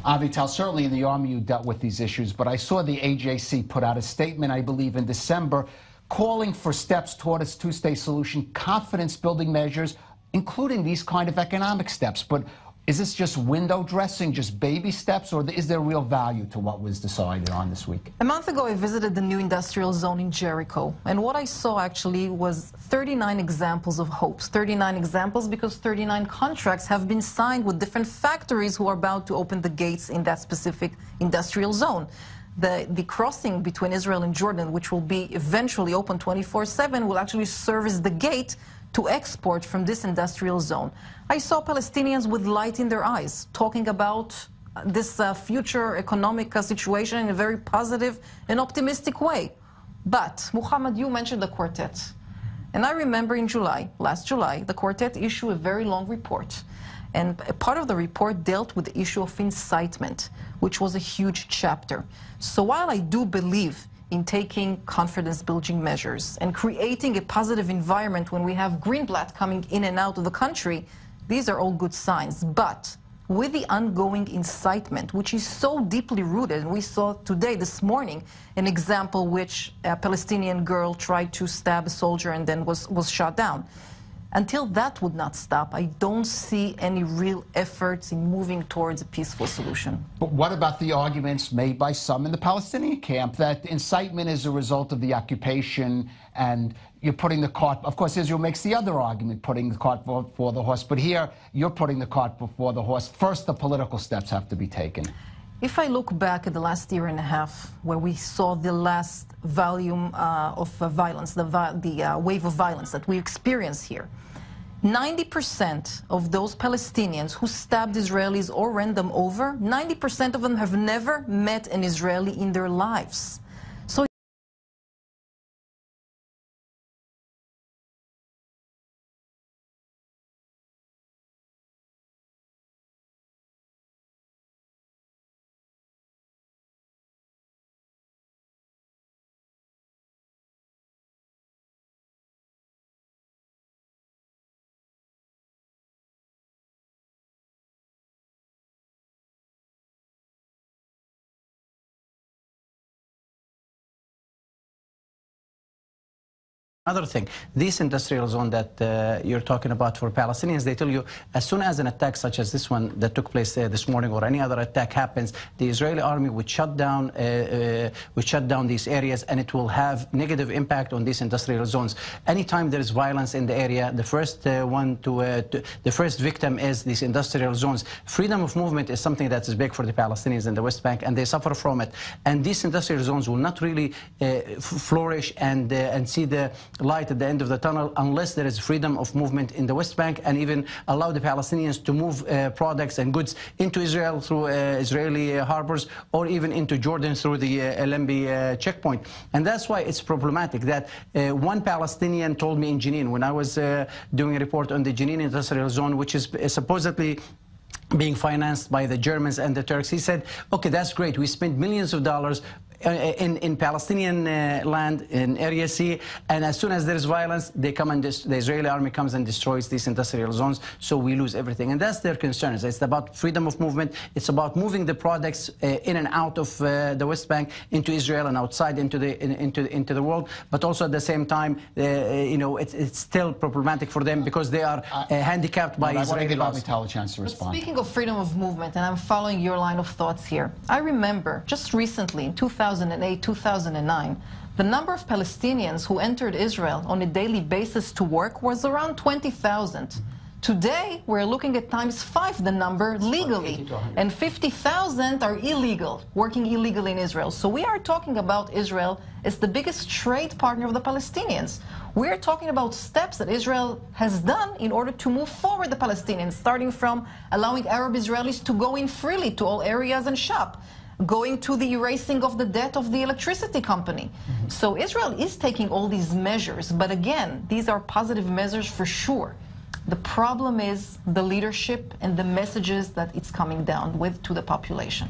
Avital, certainly in the Army you dealt with these issues, but I saw the AJC put out a statement, I believe, in December, calling for steps toward its two-state solution, confidence-building measures, including these kind of economic steps. But is this just window dressing, just baby steps, or is there real value to what was decided on this week? A month ago, I visited the new industrial zone in Jericho, and what I saw actually was 39 examples of hopes. 39 examples because 39 contracts have been signed with different factories who are about to open the gates in that specific industrial zone. The crossing between Israel and Jordan, which will be eventually open 24/7, will actually serve as the gate to export from this industrial zone. I saw Palestinians with light in their eyes talking about this future economic situation in a very positive and optimistic way. But, Muhammad, you mentioned the quartet. And I remember in last July, the quartet issued a very long report. And a part of the report dealt with the issue of incitement, which was a huge chapter. So while I do believe in taking confidence-building measures and creating a positive environment when we have Greenblatt coming in and out of the country, these are all good signs. But with the ongoing incitement, which is so deeply rooted, and we saw today, this morning, an example which a Palestinian girl tried to stab a soldier and then was shot down. Until that would not stop, I don't see any real efforts in moving towards a peaceful solution. But what about the arguments made by some in the Palestinian camp that incitement is a result of the occupation and you're putting the cart, of course Israel makes the other argument, putting the cart before the horse, but here you're putting the cart before the horse. First, the political steps have to be taken. If I look back at the last year and a half, where we saw the last volume of violence, the wave of violence that we experienced here, 90% of those Palestinians who stabbed Israelis or ran them over, 90% of them have never met an Israeli in their lives. So Another thing, this industrial zone that you're talking about for Palestinians, they tell you as soon as an attack such as this one that took place this morning or any other attack happens, the Israeli army would shut down these areas, and it will have negative impact on these industrial zones. Anytime there is violence in the area, the first the first victim is these industrial zones. Freedom of movement is something that is big for the Palestinians in the West Bank, and they suffer from it. And these industrial zones will not really flourish and see the light at the end of the tunnel unless there is freedom of movement in the West Bank, and even allow the Palestinians to move products and goods into Israel through Israeli harbors, or even into Jordan through the Lembi checkpoint. And that's why it's problematic that one Palestinian told me in Jenin, when I was doing a report on the Jenin industrial zone, which is supposedly being financed by the Germans and the Turks, he said, okay, that's great, we spent millions of dollars in Palestinian land, in Area C, and as soon as there is violence, they come and the Israeli army comes and destroys these industrial zones, so we lose everything. And that's their concerns. It's about freedom of movement. It's about moving the products in and out of the West Bank into Israel and outside into the world. But also at the same time, you know, it's still problematic for them because they are handicapped by Israeli laws. I want to give Avital a chance to respond. Speaking of freedom of movement, and I'm following your line of thoughts here, I remember just recently in 2008, 2009, the number of Palestinians who entered Israel on a daily basis to work was around 20,000. Today, we're looking at ×5 the number legally, and 50,000 are illegal, working illegally in Israel. So we are talking about Israel as the biggest trade partner of the Palestinians. We're talking about steps that Israel has done in order to move forward the Palestinians, starting from allowing Arab Israelis to go in freely to all areas and shop, going to the erasing of the debt of the electricity company. So Israel is taking all these measures, but again, these are positive measures for sure. The problem is the leadership and the messages that it's coming down with to the population.